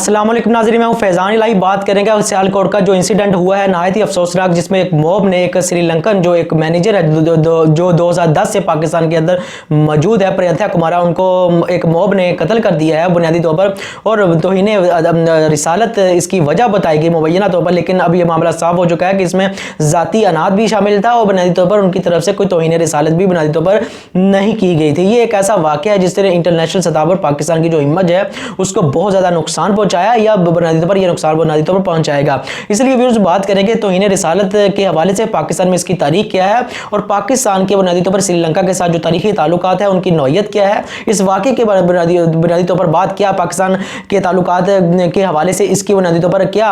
अस्सलाम वालेकुम नाज़रीन, मैं हूं फैज़ान इलाही। बात करेंगे सियालकोट का जो इंसिडेंट हुआ है नहायत ही अफसोसनाक, जिसमें एक मॉब ने एक श्रीलंकन जो एक मैनेजर है जो 2010 से पाकिस्तान के अंदर मौजूद है, प्रियंका कुमारा, उनको एक मॉब ने कत्ल कर दिया है बुनियादी तौर पर। और तौहीन रिसालत इसकी वजह बताई गई मुबैना तौर पर, लेकिन अब यह मामला साफ हो चुका है कि इसमें ज़ाती अनाद भी शामिल था और बुनियादी तौर पर उनकी तरफ से कोई तौहीन रिसालत भी बुनियादी तौर पर नहीं की गई थी। ये एक ऐसा वाक़या है जिससे इंटरनेशनल सतह पर पाकिस्तान की जो इमेज है उसको बहुत ज़्यादा नुकसान पहुंचाया या बुनियादी तौर पर यह नुकसान बुनियादी तौर पर पहुंचाएगा। इसलिए व्यूअर्स बात करेंगे तौहीन रिसालत के हवाले से पाकिस्तान में इसकी तारीख क्या है और पाकिस्तान के बुनियादी तौर पर श्रीलंका के साथ जो तारीखी ताल्लुकात है उनकी नौयत क्या है, इस वाक़े के बुनियादी तौर पर बात क्या पाकिस्तान के ताल्लुकात के हवाले से इसकी बुनियादी तौर पर क्या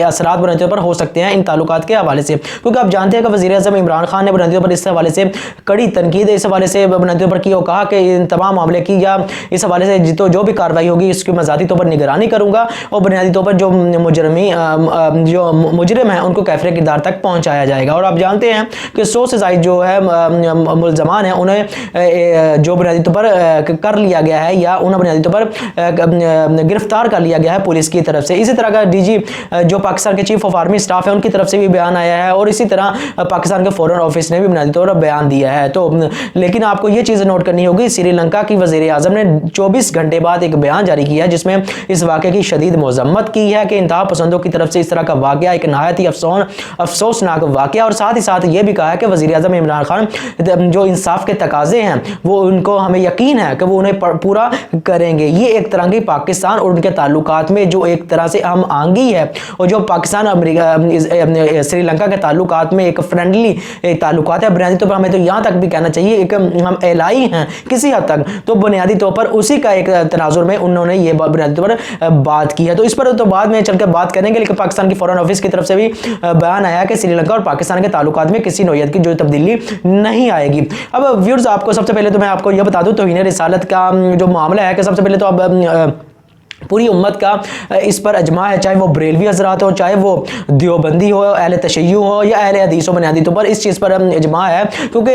असरात बुनियादी तौर पर हो सकते हैं इन ताल्लुकात के हवाले से। क्योंकि आप जानते हैं कि वज़ीर-ए-आज़म इमरान खान ने बुनियादी तौर पर इस हवाले से कड़ी तनकीद इस हवाले से बुनियादी तौर पर की और कहा कि इन तमाम मामले की या इस हवाले से जो भी कार्रवाई होगी इसकी मैं ज़ाती तौर पर निगरानी करूंगा और बुनियादी तौर पर जो मुजरिम है उनको कैफरे किरदार तक पहुंचाया जाएगा। और आप जानते हैं कि 100 से ज़ायद जो है मुल्ज़मान हैं उन्हें जो बुनियादी तौर पर कर लिया गया है या उन्हें बुनियादी तौर पर गिरफ्तार कर लिया गया है पुलिस की तरफ से। इसी तरह का डीजी जो पाकिस्तान के चीफ ऑफ आर्मी स्टाफ है उनकी तरफ से भी बयान आया है और इसी तरह पाकिस्तान के फॉरेन ऑफिस ने भी बुनियादी तौर पर बयान दिया है। तो लेकिन आपको ये चीज़ नोट करनी होगी, श्रीलंका की वज़ीर-ए-आज़म ने 24 घंटे बाद एक बयान जारी किया जिसमें इस वाक़े की शदीद मज़म्मत की है कि इंतहा पसंदों की तरफ से इस तरह का वाक़या एक नहायत ही अफसोसनाक वाक़या, और साथ ही साथ ये भी कहा है कि वज़ीर-ए-आज़म इमरान खान जो इंसाफ के तकाजे हैं वो उनको हमें यकीन है कि वो उन्हें पूरा करेंगे। ये एक तरह की पाकिस्तान और उनके ताल्लुकात में जो एक तरह से हम आंगी है और जो पाकिस्तान श्रीलंका के ताल्लुकात में एक फ्रेंडली ताल्लुकात है, बुनियादी तौर पर हमें तो यहाँ तक भी कहना चाहिए एक हम एलाई हैं किसी हद तक, तो बुनियादी तौर पर उसी का एक तनाजुर में उन्होंने ये बुनियादी तौर पर बात की है। तो इस पर तो बाद में चलकर बात करेंगे, लेकिन पाकिस्तान की फॉरेन ऑफिस की तरफ से भी बयान आया कि श्रीलंका और पाकिस्तान के ताल्लुकात में किसी नौयत की जो तब्दीली नहीं आएगी। अब व्यूअर्स आपको सबसे पहले तो मैं आपको यह बता दूं तौहीन रिसालत का जो मामला है कि सबसे पहले तो अब पूरी उम्मत का इस पर अजमा है, चाहे वो बरेलवी हजरात हो, चाहे वो देवबंदी हो, अहले तशय्युअ हो या अहले हदीस हो, बुनियादी तौर पर इस चीज़ पर अजमा है। क्योंकि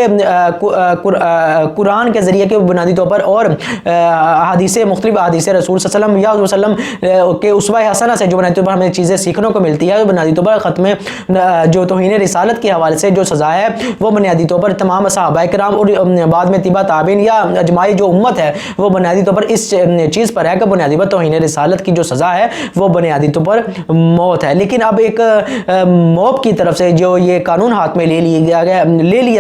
कुरान के ज़रिए के बुनियादी तौर पर और हदीस मुख्तलिफ हदीस रसूल सल्लल्लाहु अलैहि वसल्लम के उसवा हसना से जो बुनियादी तौर पर हमें चीज़ें सीखने को मिलती है, बुनियादी तौर पर ख़त्म जो तौहीन रिसालत के हवाले से जो सज़ा है वो बुनियादी तौर पर तमाम सहाबाए किराम और बाद में तिबा ताबीन या अजमाई जो उम्मत है वो बुनियादी तौर पर इस चीज़ पर है कि बुनियादी तौर पर तौहीन रिसालत की जो सज़ा है वो बुनियादी तौर पर मौत है। लेकिन अब एक मॉब की तरफ से जो ये कानून हाथ में ले लिया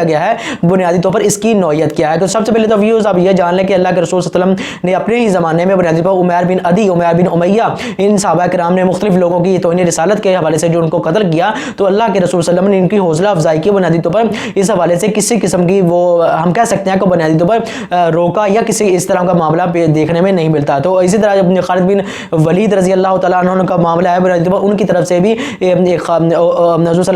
गया है, बुनियादी तौर पर इसकी नौयत क्या है। तो सबसे पहले तो व्यूअर्स आप ये जान लें कि अल्लाह के रसूल सल्लल्लाहु अलैहि वसल्लम ने अपने ही ज़माने में बुनियादी तौर पर उमैर बिन अदी, उमैर बिन उमैया, इन सहाबा किराम ने मुख्तलिफ लोगों की तौहीन रिसालत के हवाले से जो उनको कत्ल किया, तो अल्लाह के रसूल सल्लल्लाहु अलैहि वसल्लम ने इनकी हौसला अफजाई की बुनियादी तौर पर इस हवाले से किसी किस्म की वो हम कह सकते हैं कि बुनियादी तौर पर रोका या किसी इस तरह का मामला देखने में नहीं मिलता। तो इसी तरह खालिद बिन वलीद रज़ी अल्लाह तआला अन्हु का मामला है, उनकी तरफ से भी हज़रत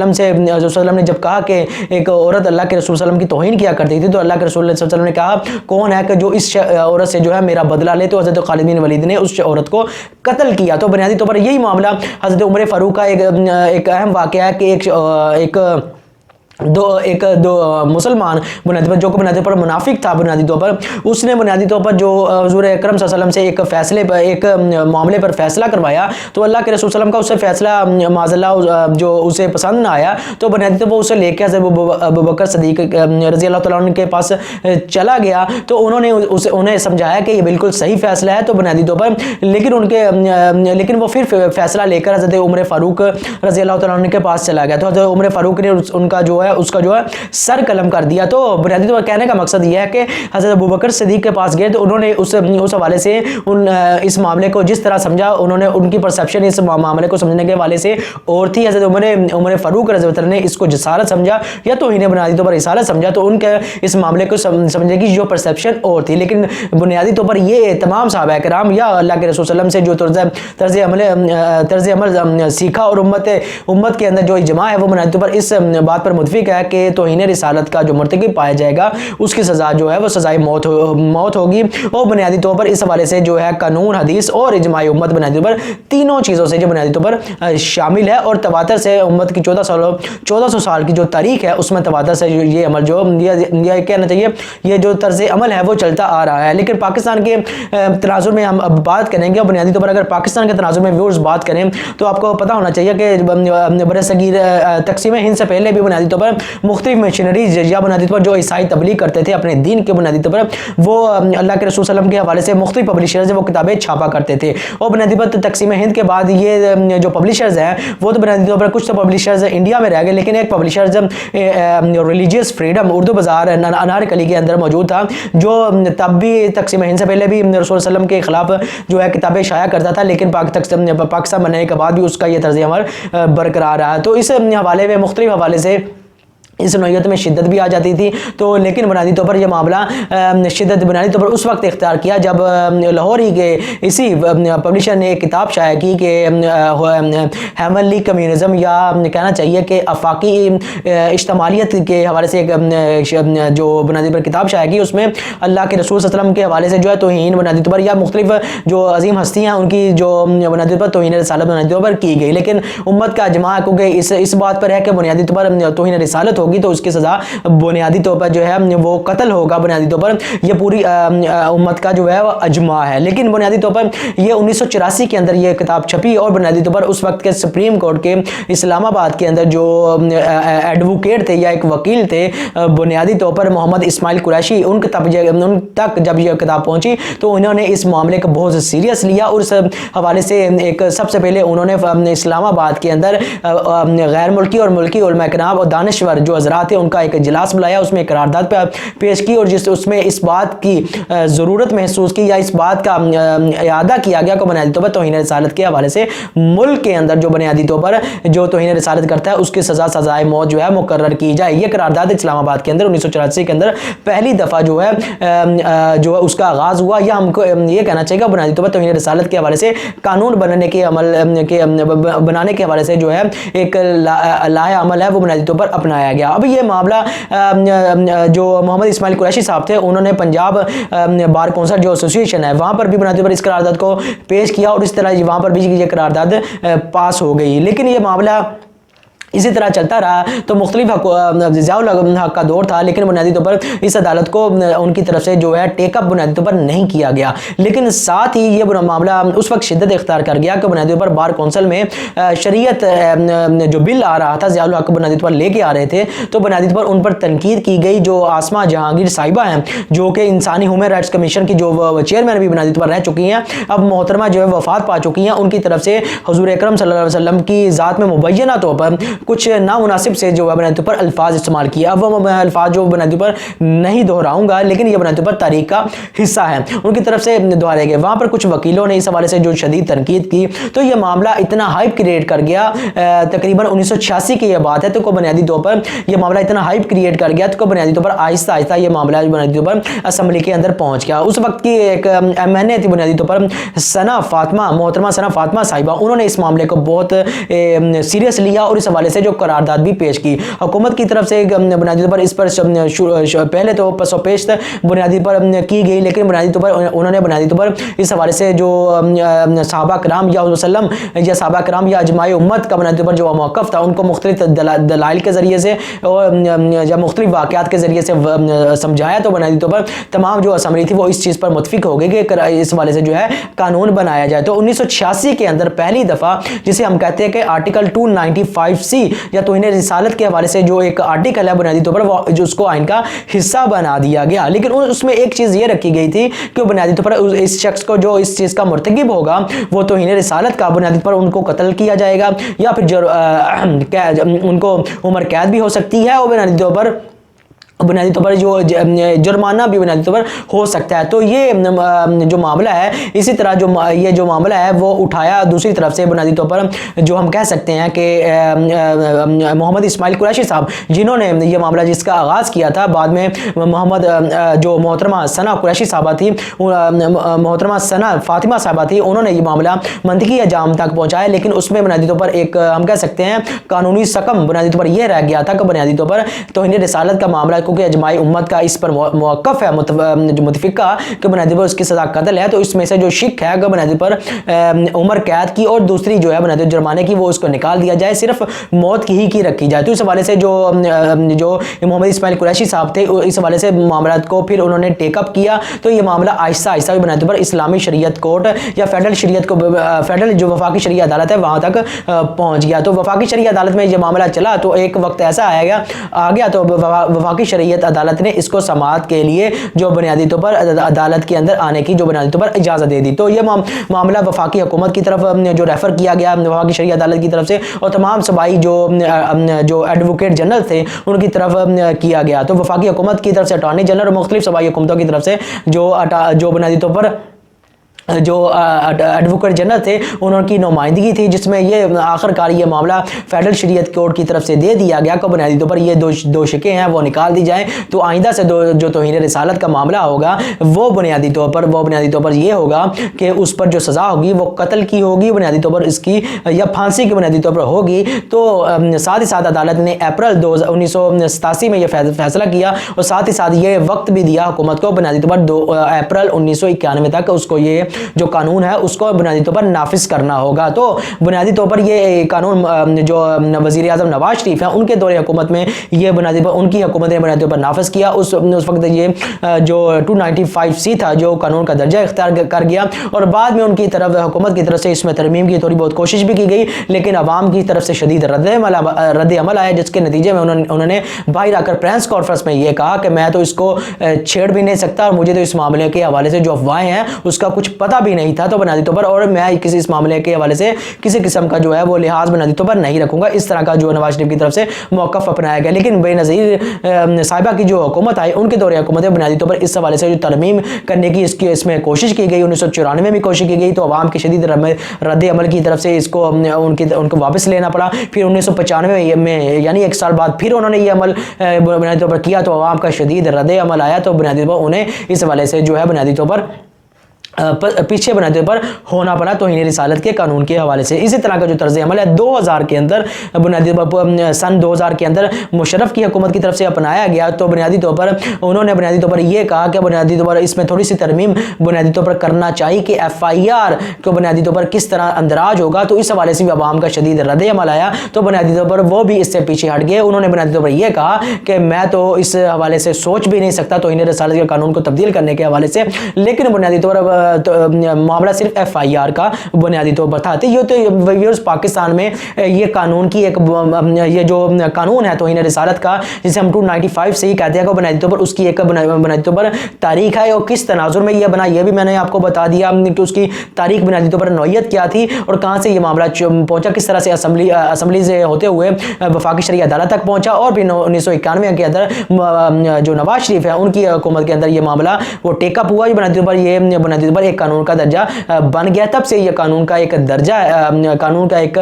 सल्लम ने जब कहा कि एक औरत अल्लाह के रसूल सल्लम की तौहीन किया करती थी, तो अल्लाह के रसूल सल्लम ने कहा कौन है कि जो इस औरत से जो है मेरा बदला ले, तो हज़रत खालिद बिन वलीद ने उस औरत को कत्ल किया। तो बुनियादी तौर पर यही मामला हज़रत उमर फारूक का एक अहम वाक़या है कि दो मुसलमान बुनियादी पर जो बुनियादी पर मुनाफिक था, बुनियादी तौर पर उसने बुनियादी तौर पर जो हुज़ूर अकरम सल्लल्लाहु अलैहि वसल्लम से एक फ़ैसले पर एक मामले पर फ़ैसला करवाया, तो अल्लाह के रसूल सल्लल्लाहु अलैहि वसल्लम का उससे फ़ैसला माज़अल्लाह जो उसे पसंद ना आया, तो बुनियादी तौर पर उसे लेकर हज़रत अबू बकर सदीक़ रज़ी अल्लाह तआला अन्हु के पास चला गया। तो उन्होंने उन्हें समझाया कि ये बिल्कुल सही फ़ैसला है। तो बुनियादी तौर पर लेकिन वो फिर फ़ैसला लेकर हज़रत उमर फ़ारूक रज़ी अल्लाह तआला अन्हु के पास चला गया। तो हज़रत उमर फ़ारूक ने उनका जो है सर कलम कर दिया। तो बुनियादी तौर पर कहने का मकसद यह है कि हज़रत अबू बकर सिद्दीक़ के पास गए, तो उन्होंने उस हवाले से इस मामले को जिस तरह समझा, उन्होंने उनकी परसेप्शन इस मामले को समझने के हवाले से और थी। हज़रत उमर फारूक रज़ी अल्लाह ने इसको जसारत समझा या तो इन्हें बुनियादी तौर पर रिसालत समझा, तो उनके इस मामले को समझने की जो परसेप्शन और थी। लेकिन बुनियादी तौर पर ये तमाम सहाबा किराम या अल्लाह के रसूल सल्लल्लाहु अलैहि वसल्लम से जो तर्ज अमल सीखा और उम्मत के अंदर जो इजमा है वो बुनियादी तौर पर इस बात पर मुतफिक है कि तौहीन रिसालत का जो मर्तकब पाया जाएगा उसकी सज़ा जो है वो सज़ाए मौत होगी। और बुनियादी तौर पर इस हवाले से जो है कानून, हदीस और इजमाई उम्मत बुनियादी तौर पर तीनों चीज़ों से जो बुनियादी तौर पर शामिल है। और तवातर से उम्मत की 1400 साल की जो तारीख है उसमें तवातर से ये अमल जो ये कहना चाहिए ये जो तर्ज अमल है वो चलता आ रहा है। लेकिन पाकिस्तान के तनाजुर में हम अब बात करेंगे। और बुनियादी तौर पर अगर पाकिस्तान के तनाजुर में व्यूअर्स बात करें तो आपको पता होना चाहिए कि बरसगीर तकसीम हिंद से पहले भी बुनियादी तौर पर मुख्तलिफ मशीनरीज या बुनियादी तौर पर जो ईसाई तबलीग करते थे अपने दीन के बुनियादी तौर पर वो अल्लाह के रसूल सल्लल्लाहु अलैहि वसल्लम के हवाले से मुख्तलिफ पब्लिशर्स वो किताबें छापा करते थे। और बुनियादी तौर पर तकसीम हिंद के बाद ये जो पब्लिशर्स हैं वो तो बुनियादी तौर पर कुछ तो पब्लिशर्स इंडिया में रह गए, लेकिन एक पब्लिशर्स रिलीजियस फ्रीडम उर्दू बाजार अनारकली के अंदर मौजूद था जो तब भी तकसीम हिंद से पहले भी रसूल सल्लल्लाहु अलैहि वसल्लम के खिलाफ जो है किताबें शाया करता था, लेकिन पाकिस्तान बनने के बाद भी उसका ये तर्ज अमल बरकरार रहा। तो इस हवाले में मुख्तलिफ हवाले से इस नौयत में शिद्दत भी आ जाती थी। तो लेकिन बुनियादी तौर पर यह मामला शिद्दत बुनियादी तौर पर उस वक्त इख्तियार किया जब लाहौर ही के इसी पब्लिशर ने एक किताब शाया की कि हेवनली कम्युनिज़म या कहना चाहिए कि अफाकी इज्तमालियत के हवाले से एक जो बुनियादी पर किताब शाया की उसमें अल्लाह के रसूल सल्लल्लाहु अलैहि वसल्लम के हवाले से जो है तौहीन बुनियादी तौर पर या मुख्तलिफ जो अजीम हस्ती हैं उनकी जो बुनियादी तौर पर तौहीन रिसालत बुनियादी तौर पर की गई। लेकिन उम्मत का इजमा क्योंकि इस बात पर है कि बुनियादी तौर पर तौहीन रिसालत होगी तो उसकी सज़ा बुनियादी तौर पर जो है वो कत्ल होगा। बुनियादी तौर पर यह पूरी उम्मत का जो है वो अजमा है। लेकिन बुनियादी तौर पर यह 1984 के अंदर यह किताब छपी और बुनियादी तौर पर उस वक्त के सुप्रीम कोर्ट के इस्लामाबाद के अंदर जो एडवोकेट थे या एक वकील थे बुनियादी तौर पर मोहम्मद इस्माइल कुरैशी उन तक जब यह किताब पहुंची तो उन्होंने इस मामले को बहुत सीरियस लिया और उस हवाले से एक सबसे पहले उन्होंने इस्लामाबाद के अंदर गैर मुल्की और मुल्की उलमा किराम और दानिश्वर जो हज़रात थे उनका एक इजलास बुलाया, उसमें करारदाद पेश की और उसमें इस बात की ज़रूरत महसूस की या इस बात का इयादा किया गया कि बुनियादी तौर पर तौहीन रिसालत के हवाले से मुल्क के अंदर जो बुनियादी तौर पर जो तौहीन रिसालत करता है उसकी सज़ाए मौत जो है मुकर्रर की जाए। ये करारदाद इस्लामाबाद के अंदर 1984 के अंदर पहली दफ़ा जो है उसका आगाज़ हुआ। या हमको ये कहना चाहिए बुनियादी तौर पर तौहीन रिसालत के हवाले से कानून बनने के अमल के बनाने के हवाले से जो है एक लाया अमल है वो बुनियादी तौर पर अपनाया गया। अब ये मामला जो मोहम्मद इस्माइल कुरैशी साहब थे उन्होंने पंजाब बार कौंसिल जो एसोसिएशन है वहाँ पर भी बुनियादी तौर पर इस करारदाद को पेश किया और इस तरह वहाँ पर भी ये करारदाद पास हो गई। लेकिन ये मामला इसी तरह चलता रहा तो मुख्तलिफ ज़ियाउल हक का दौर था, लेकिन बुनियादी तौर पर इस अदालत को उनकी तरफ से जो है टेकअप बुनियादी तौर पर नहीं किया गया। लेकिन साथ ही ये मामला उस वक्त शिद्दत इख्तियार कर गया कि बुनियादी तौर पर बार कौंसिल में शरीयत जो बिल आ रहा था ज़ियाउल हक बुनियादी तौर पर लेके आ रहे थे तो बुनियादी तौर पर उन पर तनकीद की गई। जो आसमा जहांगीर साहिबा हैं जो कि इंसानी ह्यूमन राइट्स कमीशन की जो चेयरमैन भी बुनियादी तौर पर रह चुकी हैं, अब मोहतरमा जो है वफात पा चुकी हैं, उनकी तरफ से हुजूर अकरम सल्लल्लाहु अलैहि वसल्लम की ज़ात में मुबय्यना तौर पर कुछ नामुनासिब से जो है बुनियादी तौर पर अल्फाज इस्तेमाल किए। अब वो मैं अल्फाज जो बुनियादी तौर पर नहीं दोहराऊंगा, लेकिन ये बुनियादी तौर पर तारीख का हिस्सा है, उनकी तरफ से दोहराए गए। वहाँ पर कुछ वकीलों ने इस हवाले से जो शदीद तनकीद की तो ये मामला इतना हाइप क्रिएट कर गया। तकरीबन 1986 की यह बात है तो को बुनियादी तौर पर यह मामला इतना हाइप क्रिएट कर गया तो बुनियादी तौर पर आहिस्ता आहिस्ता ये मामला बुनियादी तौर पर असम्बली के अंदर पहुँच गया। उस वक्त की एक MNA थी बुनियादी तौर पर सना फातिमा, मोहतरमा सना फातिमा साहिबा, उन्होंने इस मामले को बहुत सीरियस लिया और इस हवाले से जो करारदाद भी पेश की। हुकूमत की तरफ से बुनियादी तौर पर इस पर पहले तो पसोपेश बुनियादी पर की गई, लेकिन बुनियादी तौर पर उन्होंने बुनियादी तौर पर इस हवाले से जो सहाबा कराम या वसल्लम या सहाबा कराम या अजमाई उम्मत का बुनियादी तौर पर जो मौक़िफ़ था उनको मुख्तलिफ दलाइल के ज़रिए से और या मुख्तलिफ वाक़यात के ज़रिए से समझाया। तो बुनियादी तौर पर तमाम जो असम्बली थी वो इस चीज़ पर मुत्तफ़िक़ हो गई कि इस हवाले से जो है कानून बनाया जाए। तो 1986 के अंदर पहली दफ़ा जिसे हम कहते हैं कि आर्टिकल 295C या तौहीन रिसालत के हवाले से जो एक आर्टिकल है बुनियादी तौर पर वो जो उसको आइन का हिस्सा बना दिया गया। लेकिन उसमें एक चीज़ ये रखी गई थी कि बुनियादी तौर पर इस शख्स को जो इस चीज़ का मुर्तकिब होगा वो तौहीन रिसालत का बुनियादी तौर पर उनको कत्ल किया जाएगा या फिर उनको उम्र कैद भी हो सकती है और बुनियादी तौर पर बुनियादी तौर पर जो जुर्माना भी बुनियादी तौर पर हो सकता है। तो ये जो मामला है, इसी तरह ये जो मामला है वो उठाया दूसरी तरफ से बुनियादी तौर पर जो हम कह सकते हैं कि मोहम्मद इस्माइल कुरैशी साहब, जिन्होंने ये मामला जिसका आगाज़ किया था, बाद में मोहम्मद जो मोहतरमा सना कुरैशी साहबा थी, मोहतरमा सना फातिमा साहबा थी, उन्होंने ये मामला मंतकी अंजाम तक पहुँचाया। लेकिन उसमें बुनियादी तौर पर एक हम कह सकते हैं कानूनी सकम बुनियादी तौर पर यह रह गया था कि बुनियादी तौर पर तौहीन रिसालत का मामला, क्योंकि अजमाई उम्मत का इस पर मौक़िफ़ है मुतफ़िक़ा कि बुनियादी पर उसकी सज़ा कत्ल है, तो इसमें से जो शिक है कि बुनियादी पर उम्र कैद की और दूसरी जो है बुनियादी जुर्माने की, वो उसको निकाल दिया जाए, सिर्फ मौत की ही रखी जाए। तो इस हवाले से जो मोहम्मद इस्माइल कुरैशी साहब थे, इस हवाले से मामला को फिर उन्होंने टेकअप किया। तो ये मामला आहिस्ता आहिस्ता बुनियादी पर इस्लामी शरीयत कोर्ट या फेडरल जो वफाकी शरीय अदालत है वहाँ तक पहुँच गया। तो वफाकी शरीय अदालत में ये मामला चला, तो एक वक्त ऐसा आ गया तो वफाकी शरीयत अदालत ने इसको समाअत के लिए जो बुनियादी तौर पर अदालत के अंदर आने की जो बुनियादी तौर पर इजाज़त दे दी। तो ये मामला वफाकी हुकूमत की तरफ जो रेफ़र किया गया वफाकी शरीय अदालत की तरफ से, और तमाम सूबाई जो एडवोकेट जनरल थे उनकी तरफ किया गया। तो वफाकी हुकूमत की तरफ से अटॉर्नी जनरल और मुख्तलिफ सूबाई हुकूमतों की तरफ से जो बुनियादी तौर पर जो एडवोकेट जनरल थे उनकी नुमाइंदगी थी, जिसमें ये आखिरकार ये मामला फेडरल शरीयत कोर्ट की तरफ से दे दिया गया कि बुनियादी तौर पर ये दो शिकें हैं वो निकाल दी जाएं। तो आइंदा से जो तौहीन रिसालत का मामला होगा वो बुनियादी तौर पर ये होगा कि उस पर जो सज़ा होगी वो कत्ल की होगी बुनियादी तौर पर इसकी, या फांसी की बुनियादी तौर पर होगी। तो साथ ही साथ अदालत ने अप्रैल 1987 में यह फैसला किया, और साथ ही साथ ये वक्त भी दिया हुकूमत को बुनियादी तौर पर अप्रैल 1991 तक उसको ये जो कानून है उसको बुनियादी तौर पर नाफिज करना होगा। तो बुनियादी तौर पर ये कानून जो वज़ीर आज़म नवाज शरीफ हैं उनके दौरे हुकूमत में ये बुनियादी पर उनकी हुकूमत ने बुनियादी तौर पर नाफिज किया। उस वक्त ये जो 295C था जो कानून का दर्जा इख्तियार कर गया, और बाद में उनकी तरफ हुकूमत की तरफ से इसमें तरमीम की थोड़ी बहुत कोशिश भी की गई, लेकिन अवाम की तरफ से शदीद रद्द अमल आया, जिसके नतीजे में उन्होंने बाहर आकर प्रेस कॉन्फ्रेंस में ये कहा कि मैं तो इसको छेड़ भी नहीं सकता, और मुझे तो इस मामले के हवाले से जो अफवाहें हैं उसका कुछ पता भी नहीं था। तो बुनियादी तौर पर और मैं किसी इस मामले के हवाले से किसी किस्म का जो है वो लिहाज बुनियादी तौर पर नहीं रखूंगा, इस तरह का जो नवाज शरीफ की तरफ से मौक़िफ़ अपनाया गया। लेकिन बेनज़ीर साहिबा की जो हुकूमत आई उनके दौरे हुकूमत बुनियादी तौर पर इस हवाले से जो तरमीम करने की इसमें कोशिश की गई, 1994 में भी कोशिश की गई, तो अवाम की शदीद रद्द अमल की तरफ से इसको उनको वापस लेना पड़ा। फिर 1995 में यानी 1 साल बाद फिर उन्होंने ये अमल बुनियादी तौर पर किया, तो अवाम का शदीद रद्द अमल आया। तो बुनियादी तौर पर उन्हें इस हवाले से जो है बुनियादी तौर पर पीछे बनाते पर होना पड़ा तौहीन रिसालत के कानून के हवाले से। इसी तरह का जो तर्ज अमल है 2000 के अंदर बुनियादी सन 2000 के अंदर मुशर्रफ की हुकूमत की तरफ से अपनाया गया। तो बुनियादी तौर पर उन्होंने बुनियादी तौर पर यह कहा कि बुनियादी तौर पर इसमें थोड़ी सी तरमीम बुनियादी तौर पर करना चाहिए कि FIR को बुनियादी तौर पर किस तरह अंदराज होगा। तो इस हवाले से भी अवाम का शदीद रद्द अमल आया, तो बुनियादी तौर पर वो भी इससे पीछे हट गए। उन्होंने बुनियादी तौर पर यह कहा कि मैं तो इस हवाले से सोच भी नहीं सकता तौहीन रिसालत के कानून को तब्दील करने के हवाले से, लेकिन बुनियादी तौर पर मामला सिर्फ FIR का बुनियादी तौर पर था। तो ये तो पाकिस्तान में ये कानून की एक ये जो कानून है तौहीन रिसालत का, जिसे हम 295 से ही कहते हैं, बुनियादी तौर पर उसकी एक बुनियादी तौर पर तारीख है, और किस तनाजुर में यह बना यह भी मैंने आपको बता दिया कि उसकी तारीख बुनियादी तौर पर नौयत क्या थी और कहाँ से ये मामला पहुँचा, किस तरह से असम्बली से होते हुए वफाकी शरीय अदालत तक पहुँचा, और फिर 1991 के अंदर जो नवाज शरीफ है उनकी हुकूमत के अंदर ये मामला वो टेकअप हुआ। बुनियादी तौर पर ये बुनियादी तौर पर एक कानून का दर्जा बन गया। तब से यह कानून का एक दर्जा कानून का एक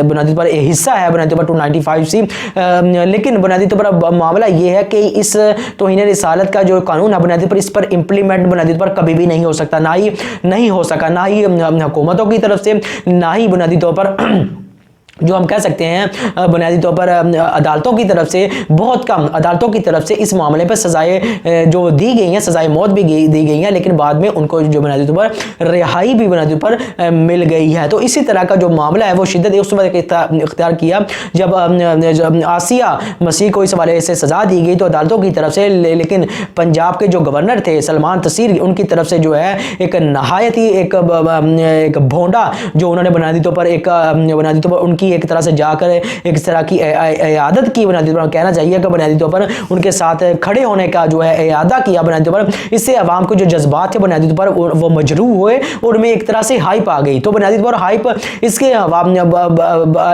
बुनियादी तौर पर हिस्सा है बुनियादी तौर पर 295C। लेकिन बुनियादी तौर पर मामला यह है कि इस तौहीन रिसालत का जो कानून है बुनियादी पर इस पर इम्प्लीमेंट बुनियादी तौर पर कभी भी नहीं हो सकता, ना ही नहीं हो सका, ना ही हुकूमतों की तरफ से, ना ही बुनियादी तौर पर जो हम कह सकते हैं बुनियादी तौर पर अदालतों की तरफ से, बहुत कम अदालतों की तरफ से इस मामले पर सज़ाएं जो दी गई हैं, सज़ाएं मौत भी दी गई हैं, लेकिन बाद में उनको जो बुनियादी तौर पर रिहाई भी बुनियादी तौर पर मिल गई है। तो इसी तरह का जो मामला है वो शिद्दत उस वक्त इख्तियार किया जब आसिया मसीह को इस हवाले से सज़ा दी गई तो अदालतों की तरफ से, लेकिन पंजाब के जो गवर्नर थे सलमान तसीर, उनकी तरफ से जो है एक नहायत ही एक भोंडा जो उन्होंने बुनियादी तौर पर बुनियादी तौर पर उनकी की एक तरह से जाकर एक तरह की इयादत की बुनियादी तौर पर, कहना चाहिए कि बुनियादी तौर पर उनके साथ खड़े होने का जो है इयादा किया बुनियादी तौर पर। इससे अवाम को जो जज्बात थे बुनियादी तौर पर वो मजरूह हुए और उनमें एक तरह से हाइप आ गई। तो बुनियादी तौर पर हाइप इसके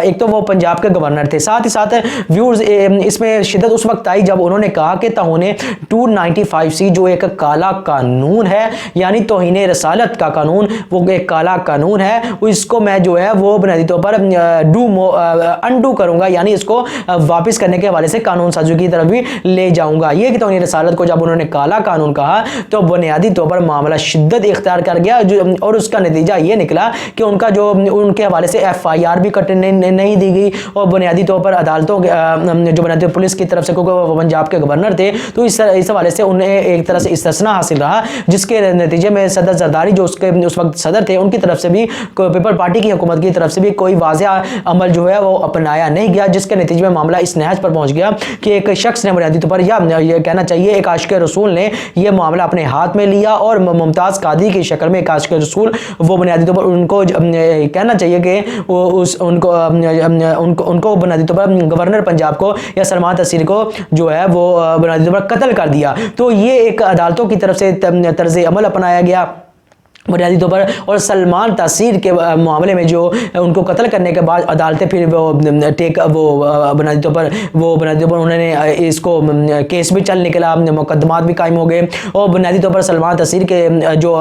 एक तो वो पंजाब के गवर्नर थे, साथ ही साथ व्यूअर्स इसमें शिद्दत उस वक्त आई जब उन्होंने कहा कि तौहीन 295C जो एक काला कानून है, यानी तौहीन रसालत का कानून, वो एक काला कानून है, इसको मैं जो है वो बुनियादी तौर पर अनडू करूंगा, यानी इसको वापस करने के हवाले से कानून साजों की तरफ भी ले जाऊंगा। ये कि तौहीन रसालत को जब उन्होंने काला कानून कहा तो बुनियादी तौर पर मामला शिद्दत इख्तियार कर गया और उसका नतीजा ये निकला कि उनका जो उनके हवाले से FIR भी नहीं दी गई और बुनियादी तौर पर अदालतों जो बुनियादी पुलिस की तरफ से, क्योंकि वो पंजाब के गवर्नर थे, तो इस हवाले से उन्हें एक तरह से इस्तिस्ना हासिल रहा, जिसके नतीजे में सदर जरदारी जो उसके उस वक्त सदर थे उनकी तरफ से भी, पीपल पार्टी की हुकूमत की तरफ से भी कोई वाज़ेह अमल जो है वो अपनाया नहीं गया, जिसके नतीजे में मामला इस नहज पर पहुंच गया कि एक शख्स ने बुनियादी तौर पर, या ये कहना चाहिए एक आशिक रसूल ने यह मामला अपने हाथ में लिया और मुमताज़ कादरी की शक्ल में एक आशिक रसूल वो बुनियादी तौर पर उनको कहना चाहिए कि उनको बुनियादी तौर पर गवर्नर पंजाब को या सलमान तहसीर को जो है वो बुनियादी तौर पर कत्ल कर दिया। तो ये एक अदालतों की तरफ से तर्ज अमल अपनाया गया बुनियादी तौर पर, और सलमान तहसीर के मामले में जो उनको कत्ल करने के बाद अदालतें फिर वो बुनियादी तौर पर उन्होंने इसको केस भी चल निकला, मुकदमात भी कायम हो गए और बुनियादी तौर पर सलमान तहसीर के जो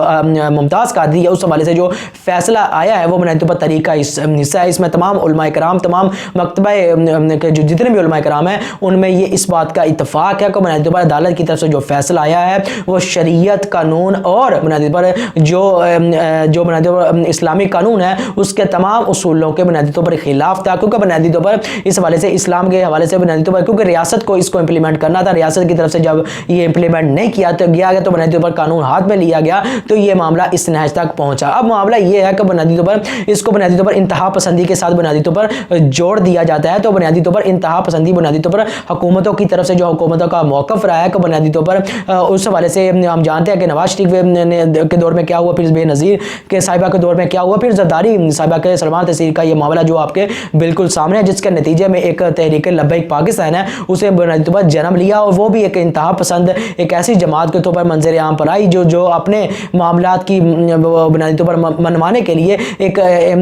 मुमताज़ कादरी है उस हवाले से जो फैसला आया है वो बुनियादी तौर पर तरीका हिस्सा है। इसमें तमाम उलमा कराम, तमाम मकतबा के जो जितने भी उलमा कराम हैं उनमें ये इस बात का इत्तफाक है कि बुनियादी तौर पर अदालत की तरफ से जो फैसला आया है वो शरीयत कानून और बुनियादी तौर पर जो बुनियादी तौर पर इस्लामिक कानून है उसके तमाम उसूलों के बुनियादी तौर पर खिलाफ था, क्योंकि बुनियादी तौर पर इस हवाले से इस्लाम के हवाले से बुनियादी तौर पर क्योंकि रियासत को इसको इंप्लीमेंट करना था, रियासत की तरफ से जब ये इंप्लीमेंट नहीं किया तो गया तो बुनियादी तौर पर कानून हाथ में लिया गया, तो ये मामला इस नहज तक पहुंचा। अब मामला ये है कि बुनियादी तौर पर इसको बुनियादी तौर पर इंतहा पसंदी के साथ बुनियादी तौर पर जोड़ दिया जाता है। तो बुनियादी तौर पर इंतहा पसंदी बुनियादी तौर पर हुकूमतों की तरफ से जो हुकूमतों का मौक़िफ़ रहा है कि बुनियादी तौर पर उस हवाले से हम जानते हैं कि नवाज शरीफ के दौर में क्या हुआ, फिर बेनज़ीर के साहिबा के दौर में क्या हुआ, फिर जरदारी साहिबा के सलमान तहसीर का ये मामला जो आपके बिल्कुल सामने है, जिसके नतीजे में एक तहरीक लब्बैक पाकिस्तान है उसे बुनियादी तौर पर जन्म लिया और वो भी एक इंतहा पसंद एक ऐसी जमात के तौर पर मंजर आम पर आई जो अपने मामलात की बुनियादी तौर पर मनवाने के लिए एक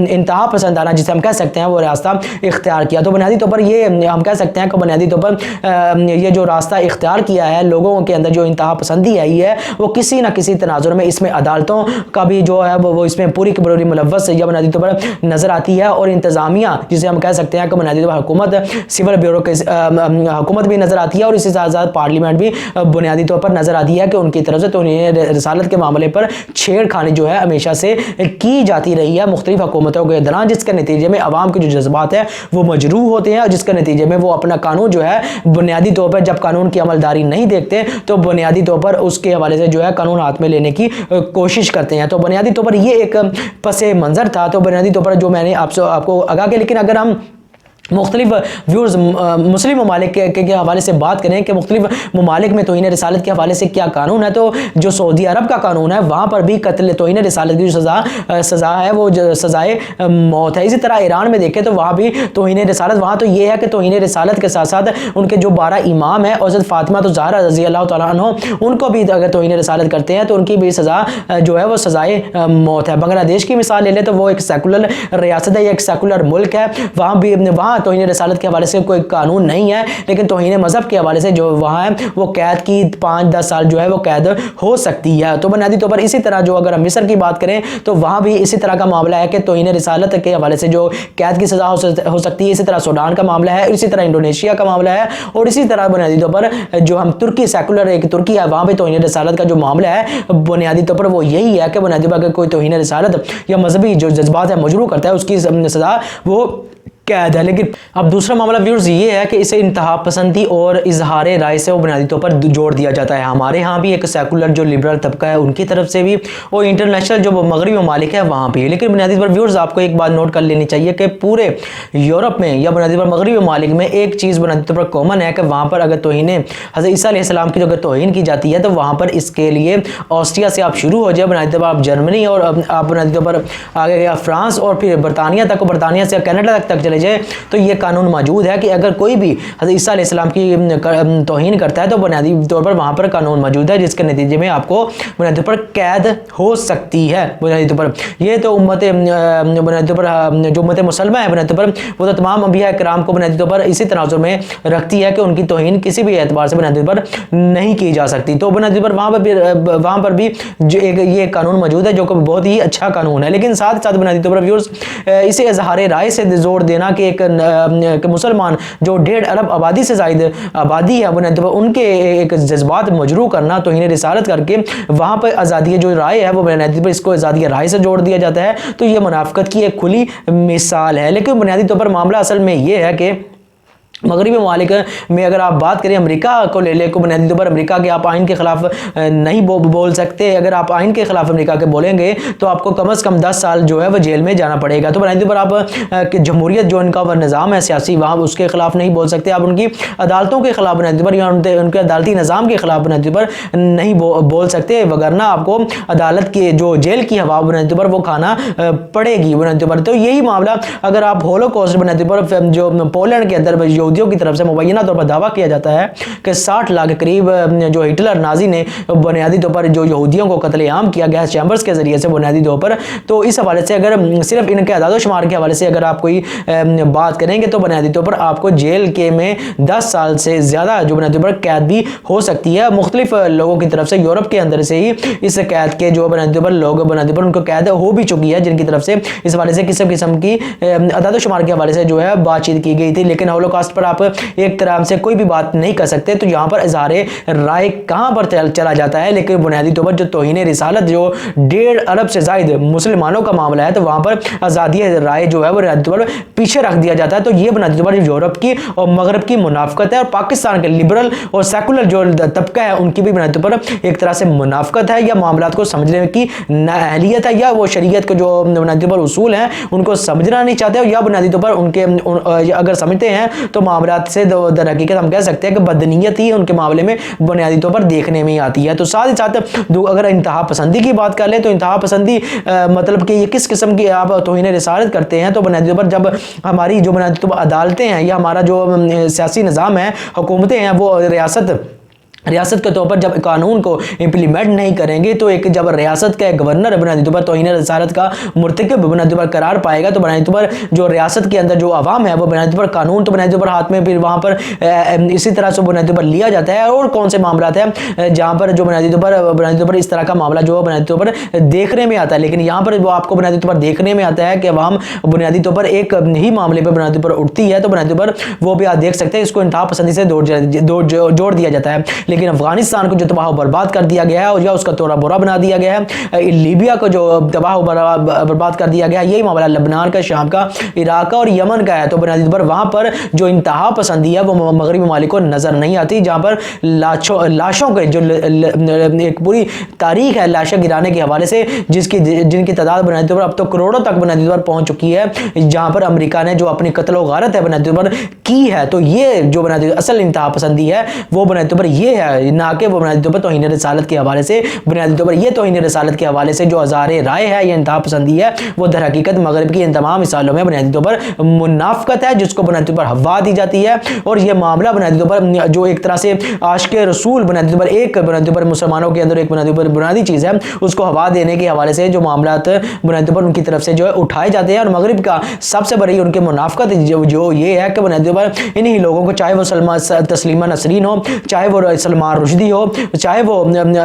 इंतहा पसंद आना जिसे हम कह सकते हैं वो रास्ता इख्तियार किया। तो बुनियादी तौर पर ये हम कह सकते हैं कि बुनियादी तौर पर ये जो रास्ता इख्तियार किया है लोगों के अंदर जो इंतहा पसंदी आई है वो किसी न किसी तनाजुर में इसमें अदालतों का भी जो है वो इसमें पूरी की पूरी मुलव्वस या बुनियादी तौर पर नजर आती है, और इंतजामिया जिसे हम कह सकते हैं कि बुनियादी तौर पर हुकूमत, सिविल ब्यूरो के हुकूमत भी नजर आती है और इसी साथ साथ पार्लियामेंट भी बुनियादी तौर पर नजर आती है कि उनकी तरफ से तो रसालत के मामले पर छेड़खानी जो है हमेशा से की जाती रही है मुख्तलिफ हुकूमतों के दौरान, जिसके नतीजे में अवाम के जो जज्बात है वो मजरूह होते हैं और जिसके नतीजे में वो अपना कानून जो है बुनियादी तौर पर जब कानून की अमलदारी नहीं देखते तो बुनियादी तौर पर उसके हवाले से जो है कानून हाथ में लेने की कोशिश करते हैं। तो बुनियादी तौर पर ये एक पसे मंजर था। तो बुनियादी तौर पर जो मैंने आपको आगाह किया, लेकिन अगर हम मुख्तलिफ व्यूज़ मुस्लिम ममालिक के हवाले से बात करें कि मुख्तलिफ ममालिक में तौहीन रिसालत के हवाले से क्या कानून है, तो जो सऊदी अरब का कानून है वहाँ पर भी कत्ल तौहीन रिसालत की जो सज़ा है वो सज़ाए मौत है। इसी तरह ईरान में देखें तो वहाँ भी तौहीन रिसालत, वहाँ तो ये है कि तौहीन रिसालत के साथ साथ उनके जो 12 इमाम हैं हज़रत फ़ातिमा तो ज़हरा रज़ी अल्लाह तआला अन्हा उनको भी अगर तौहीन रिसालत करते हैं तो उनकी भी सज़ा जो है वो सज़ाए मौत है। बांग्लादेश की मिसाल ले लें तो वो एक सेकुलर रियासत है, एक सेकुलर मुल्क है, वहाँ तौहीन रिसालत के हवाले से कोई कानून नहीं है, लेकिन तौहीन मज़हब के हवाले से जो वहाँ है वो कैद की 5-10 साल जो है वो कैद हो सकती है। तो बुनियादी तौर पर इसी तरह जो अगर हम मिस्र की बात करें तो वहाँ भी इसी तरह का मामला है कि तौहीन रिसालत के हवाले से जो कैद की सज़ा हो सकती है। इसी तरह सूडान का मामला है, इसी तरह इंडोनेशिया का मामला है, और इसी तरह बुनियादी तौर पर जो हम तुर्की सेकुलर एक तुर्की है वहाँ पर तौहीन रिसालत का जो मामला है बुनियादी तौर पर वो यही है कि बुनियादी तौर पर कोई तौहीन रिसालत या मजहबी जो जज्बात है मजरूह करता है उसकी सज़ा वो कैद है। लेकिन अब दूसरा मामला व्यूअर्स ये है कि इसे इंतहा पसंदी और इजहार राय से वो बुनियादी तौर पर जोड़ दिया जाता है। हमारे यहाँ भी एक सेकुलर जो लिबरल तबका है उनकी तरफ से भी और इंटरनेशनल जो मगरबी ममालिक है वहाँ भी। लेकिन बुनियादी तौर पर व्यूअर्स आपको एक बात नोट कर लेनी चाहिए कि पूरे यूरोप में या बुनियादी तौर पर मगरबी ममालिक में एक चीज़ बुनियादी तौर पर कॉमन है कि वहाँ पर अगर तौहीन हज़रत ईसा अलैहिस्सलाम की जो अगर तौहीन की जाती है तो वहाँ पर इसके लिए ऑस्ट्रिया से आप शुरू हो जाए, बुनियादी तौर पर आप जर्मनी और आप बुनियादी तौर पर आगे फ्रांस और फिर बरतानिया तक, बरतानिया से कनाडा तक चले जाए तो ये कानून मौजूद है कि अगर कोई भी हज़रत ईसा अलैहिस्सलाम की तौहीन करता है तो बुनियादी तौर पर वहाँ पर कानून मौजूद है जिसके नतीजे में आपको बुनियादी तौर पर कैद हो सकती है। बुनियादी तौर पर ये तो बुनियादी तौर पर जो उम्मत मुसलमा है बुनियादी तौर पर वो तो तमाम अंबिया किराम को बुनियादी तौर पर इसी तनाजुर में रखती है कि उनकी तौहीन किसी भी एतबार से बुनियादी तौर पर नहीं की जा सकती। तो बुनियादी तौर पर वहाँ पर भी जो ये कानून मौजूद है जो कि बहुत ही अच्छा कानून है। लेकिन साथ साथ बुनियादी तौर पर व्यूअर्स इसे इजहार राय से जोड़ देना कि एक मुसलमान जो 1.5 अरब आबादी से ज़ायद आबादी है बुनियादी तौर पर उनके एक जज्बात मजरू करना तौहीन रिसालत करके वहाँ पर आज़ादी जो राय है वो बुनियादी पर इसको आज़ादी राय से जोड़ दिया जाता है, तो ये मुनाफिकत की एक खुली मिसाल है। लेकिन बुनियादी तौर पर मामला असल में ये है कि मगरबी ममालिक में अगर आप बात करें अमेरिका को ले को बुनियादी तौर पर अमेरिका के आप आइन के ख़िलाफ़ नहीं बोल सकते। अगर आप आइन के ख़िलाफ़ अमेरिका के बोलेंगे तो आपको कम से कम 10 साल जो है वह जेल में जाना पड़ेगा। तो बुनियादी तौर पर आप जमहूरियत जो इनका वह निज़ाम है सियासी वहाँ उसके ख़िलाफ़ नहीं बोल सकते। आप उनकी अदालतों के ख़िलाफ़ बुनियादी तौर पर या उनके अदालती निज़ाम के ख़िलाफ़ बुनियादी तौर पर नहीं बोल सकते, वगरना आपको अदालत की जो जेल की हवा बुनियादी तौर पर वो खाना पड़ेगी बुनियादी तौर पर। तो यही मामला अगर आप होलोकॉस्ट बुनियादी तौर पर जो पोलैंड के अंदर यहूदियों की तरफ से मुबैना तौर पर दावा किया जाता है कि 60 लाख करीब जो हिटलर नाजी ने बुनियादी तौर पर जो यहूदियों को कत्लेआम किया गया चैम्बर्स के जरिए से बुनियादी तौर पर, तो इस हवाले से अगर सिर्फ इनके अदाद शुमार के हवाले से अगर आप कोई बात करेंगे तो बुनियादी तौर पर आपको जेल के में 10 साल से ज़्यादा जो बुनियादी तौर पर कैद भी हो सकती है। मुख्तलिफ लोगों की तरफ से यूरोप के अंदर से ही इस कैद के जो बुनियादी तौर पर लोग बुनियादी तौर पर उनको कैद हो भी चुकी है, जिनकी तरफ से इस हवाले से किसी किस्म की अदाद शुमार के हवाले से जो है बातचीत की गई थी। लेकिन होलोकॉस्ट पर आप एक तरह से कोई भी बात नहीं कर सकते। तो यहाँ पर इज़हार राय कहाँ पर चला जाता है। लेकिन बुनियादी तौर पर जो तौहीन रिसालत जो 1.5 अरब से ज़ायद मुसलमानों का मामला है तो वहाँ पर आज़ादी राय जो है वो बुनियादी तौर पर पीछे रख दिया जाता है। तो ये बुनियादी तौर पर यूरोप की और मगरब की मुनाफिकत है और पाकिस्तान के लिबरल और सेकुलर जो तबका है उनकी भी बुनियादी तौर पर एक तरह से मुनाफिकत है या मामलात को समझने की नाअहलियत है, या वो शरीयत के जो बुनियादी तौर पर उसूल हैं उनको समझना नहीं चाहते, या बुनियादी तौर पर उनके अगर समझते हैं तो मामलात से दर हकीकत हम कह सकते हैं कि बदनीयत ही उनके मामले में बुनियादी तौर पर देखने में आती है। तो साथ ही साथ अगर इंतहा पसंदी की बात कर ले तो इंतहा पसंदी मतलब कि ये किस किस्म की आप तौहीन रिसालत करते हैं। तो बुनियादी तौर पर जब हमारी जो बुनियादी तौर पर अदालतें हैं या हमारा जो सियासी निज़ाम है, हुकूमतें हैं, वो रियासत के तौर पर जब कानून को इम्प्लीमेंट नहीं करेंगे तो एक जब रियासत का गवर्नर बुनियादी तौर पर तौहीन रिसालत का मुर्तकिब बुनियादी तौर पर करार पाएगा तो बुनियादी तौर पर जो रियासत के अंदर जो आवाम है वो बुनियादी तौर पर कानून तो बुनियादी तौर पर हाथ में फिर वहाँ पर इसी तरह से बुनियादी तौर पर लिया जाता है। और कौन से मामला है जहाँ पर जो बुनियादी तौर पर इस तरह का मामला जो बुनियादी तौर पर देखने में आता है, लेकिन यहाँ पर वो आपको बुनियादी तौर पर देखने में आता है कि अवाम बुनियादी तौर पर एक ही मामले पर बुनियादी तौर पर उठती है। तो बुनियादी तौर पर वो भी आप देख सकते हैं इसको इंतहा पसंदी से जोड़ दिया जाता है। लेकिन अफगानिस्तान को जो तबाह बर्बाद कर दिया गया है या उसका तोड़ा बोरा बना दिया गया है, लीबिया को जो तबाह बर्बाद कर दिया गया है, यही मामला लबनान का, शाम का, इराक का और यमन का है। तो बुनियादी तौर पर वहाँ पर जो इंतहा पसंदी है वो मगरबी ममालिक को नज़र नहीं आती, जहाँ पर लाशों के जो एक पूरी तारीख है लाशें गिराने के हवाले से जिनकी तादाद बुनियादी तौर पर अब तो करोड़ों तक बुनियादी तौर पर पहुँच चुकी है, जहाँ पर अमेरिका ने जो अपनी कत्ल व गारत है बुनियादी तौर पर की है। तो ये जो बुनियादी असल इंतहा पसंदी है वो बुनियादी तौर पर ये है, ना कि वो बुनियादी तौर पर तौहीन रिसालत के हवाले से बुनियादी तौर पर ये तौहीन रिसालत के हवाले से जो इज़हार राय है या इंतहा पसंदी है वो दर हकीकत मगरब की इन तमाम मिसालों में बुनियादी तौर पर मुनाफिकत है जिसको बुनियादी तौर पर हवा दी जाती है। और ये मामला बुनियादी तौर पर जो एक तरह से आशिक रसूल बुनियादी तौर पर एक बुनियादी तौर पर मुसलमानों के अंदर एक बुनियादी तौर पर बुनियादी चीज़ है, उसको हवा देने के हवाले से जो मामला बुनियादी तौर पर उनकी तरफ से जो है उठाए जाते हैं। और मगरब का सबसे बड़ी उनकी मुनाफिकत जो ये है कि बुनियादी तौर पर इन्हीं लोगों को, चाहे वो तस्लीमा नसरीन हो, चाहे वो सलमान रुश्दी हो, चाहे वो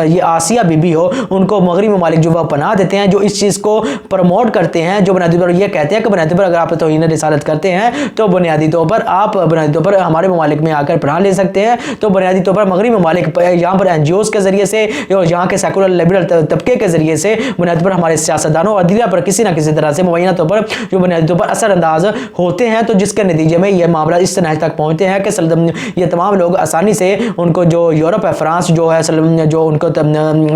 ये आसिया बीबी हो, उनको मगरबी ममालिक जो वह पनाह देते हैं, जो इस चीज़ को प्रमोट करते हैं, जो बुनियादी तौर पर ये कहते हैं कि बुनियादी तौर पर अगर आप तौहीन रिसालत करते हैं तो बुनियादी तौर पर आप बुनियादी तौर पर हमारे ममालिक में आकर पनाह ले सकते हैं। तो बुनियादी तौर पर मगरबी ममालिक यहाँ पर NGOs के जरिए से और यहाँ के सेकुलर लिबरल तबके के जरिए से बुनियादी तौर पर हमारे सियासतदानों और अदलिया पर किसी ना किसी तरह से मुबैना तौर पर जो बुनियादी तौर पर असरअंदाज होते हैं। तो जिसके नतीजे में यह मामला इस तरह तक पहुँचते हैं कि ये तमाम लोग आसानी से उनको जो यूरोप है, फ्रांस जो है, जो उनको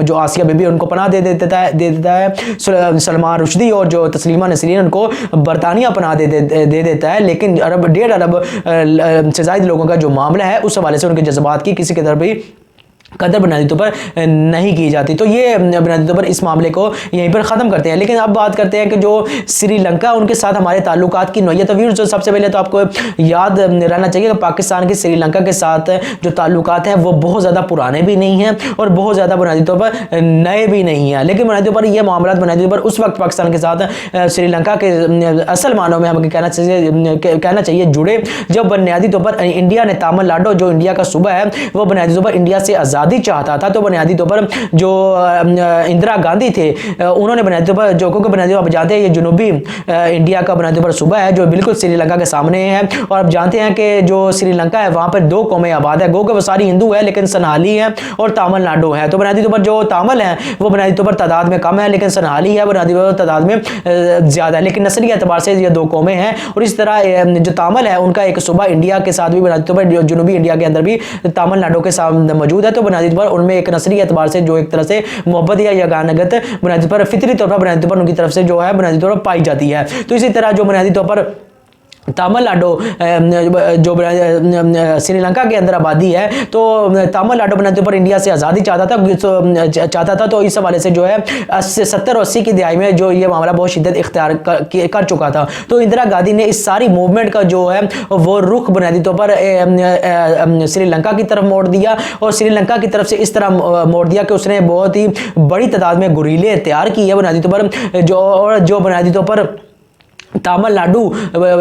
जो आसिया बीबी उनको पनाह दे देता है, सलमान रुश्दी और जो तस्लीमा नसरीन उनको बरतानिया पनाह दे देता है। लेकिन 1.5 अरब से ज़ायद लोगों का जो मामला है उस हवाले से उनके जज्बात की किसी की तरफ भी कदर बुनियादी तौर पर नहीं की जाती। तो ये बुनियादी तौर पर इस मामले को यहीं पर ख़त्म करते हैं। लेकिन अब बात करते हैं कि जो श्रीलंका उनके साथ हमारे ताल्लुकात की नौयत। व्यूअर्स, जो सबसे पहले तो आपको याद रहना चाहिए कि पाकिस्तान के श्रीलंका के साथ जो ताल्लुकात हैं वो बहुत ज़्यादा पुराने भी नहीं हैं और बहुत ज़्यादा बुनियादी तौर पर नए भी नहीं हैं। लेकिन बुनियादी तौर पर ये मामला बुनियादी तौर पर उस वक्त पाकिस्तान के साथ श्रीलंका के असल मानों में हमें कहना चाहिए जुड़े, जब बुनियादी तौर पर इंडिया ने तमिलनाडु जो इंडिया का सूबा है वो बुनियादी तौर पर इंडिया से आज़ादी चाहता था। तो बुनियादी तौर पर जो इंदिरा गांधी थे उन्होंने बुनियादी तौर पर जो, क्योंकि बुनियादी तौर पर आप जानते हैं ये जुनूबी इंडिया का बुनियादी तौर पर सूबा है जो बिल्कुल श्रीलंका के सामने है। और आप जानते हैं कि जो श्रीलंका है वहाँ पर 2 कौमें आबाद है, गो के वो सारी हिंदू है लेकिन सनहाली है और तमिलनाडु है। तो बुनियादी तौर पर जो तमिल है वो बुनियादी तौर पर तादाद में कम है लेकिन सनहाली है बुनियादी तौर पर तादाद में ज़्यादा है। लेकिन नस्ली एतबार से ये 2 कौमें हैं। और इस तरह जो तमिल है उनका एक सूबा इंडिया के साथ भी बुनियादी तौर पर जुनूबी इंडिया के अंदर भी तमिलनाडु के साथ मौजूद है। तो बुनियादी तौर पर उनमें एक नस्ली एतबार से जो एक तरह से मोहब्बत या यगानगत बुनियादी तौर पर फितरी तौर पर बुनियादी तौर पर उनकी तरफ से जो है बुनियादी तौर पर पाई जाती है। तो इसी तरह जो बुनियादी तौर पर तमिलनाडु जो श्रीलंका के अंदर आबादी है तो तमिलनाडु बुनियादी तौर पर इंडिया से आज़ादी चाहता था। तो इस हवाले से जो है 70 और 80 की दहाई में जो ये मामला बहुत शिद्दत इख्तियार कर चुका था। तो इंदिरा गांधी ने इस सारी मूवमेंट का जो है वो रुख बुनियादी तौर पर श्रीलंका की तरफ मोड़ दिया और श्रीलंका की तरफ से इस तरह मोड़ दिया कि उसने बहुत ही बड़ी तादाद में गुरीले तैयार की है बुनियादी तौर पर जो बुनियादी तौर पर तमिलनाडु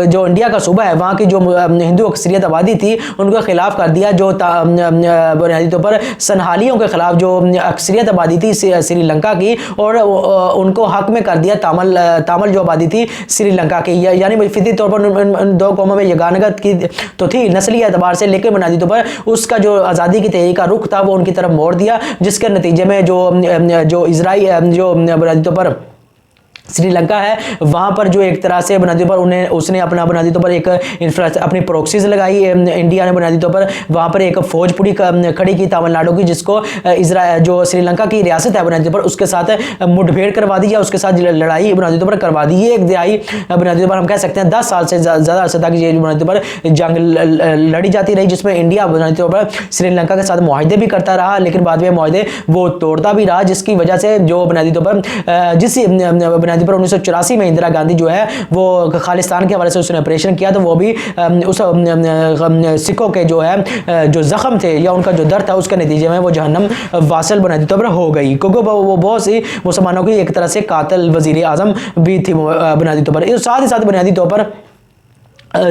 जो इंडिया का सूबा है वहाँ की जो हिंदू अक्सरियत आबादी थी उनको खिलाफ कर दिया। जो बुनियादी तौर पर सनहालियों के खिलाफ जो अक्सरियत आबादी थी श्रीलंका की और उनको हक में कर दिया तमिल जो आबादी थी श्रीलंका की। यानी फितरी तौर पर उन 2 कौमों में यगानगत की तो थी नस्ली एतबार से, लेकिन बुनियादी तौर पर उसका जो आज़ादी की तहरीक का रुख था वो उनकी तरफ मोड़ दिया, जिसके नतीजे में जो इजराइल जो बुनियादी तौर पर श्रीलंका है वहाँ पर जो एक तरह से बुनियादी तौर पर उसने अपना बुनियादी तौर पर एक अपनी प्रोक्सीज लगाई। इंडिया ने बुनियादी तौर पर वहाँ पर एक फौज पूरी खड़ी की तमिलनाडु की, जिसको जो श्रीलंका की रियासत है बुनियादी तौर पर उसके साथ मुठभेड़ करवा दी या उसके साथ लड़ाई बुनियादी तौर पर करवा दी। ये एक दिहाई बुनियादी तौर पर हम कह सकते हैं 10 साल से ज़्यादा अर्से तक ये बुनियादी तौर पर जंग लड़ी जाती रही, जिसमें इंडिया बुनियादी तौर पर श्रीलंका के साथ मुआहदे भी करता रहा लेकिन बाद में मुआहदे वो तोड़ता भी रहा, जिसकी वजह से जो बुनियादी तौर पर जिस बुनियादी पर 1984 में इंदिरा गांधी जो है वो खालिस्तान के हवाले से उसने ऑपरेशन किया तो वो भी उस सिखों के जो है जो जख्म थे या उनका जो दर्द था उसके नतीजे में वो जहन्नम वासल बुनियादी तौर पर हो गई, क्योंकि वो बहुत सी मुसलमानों की एक तरह से कातिल वजीर आज़म भी थी बुनियादी तौर पर। साथ ही साथ बुनियादी तौर पर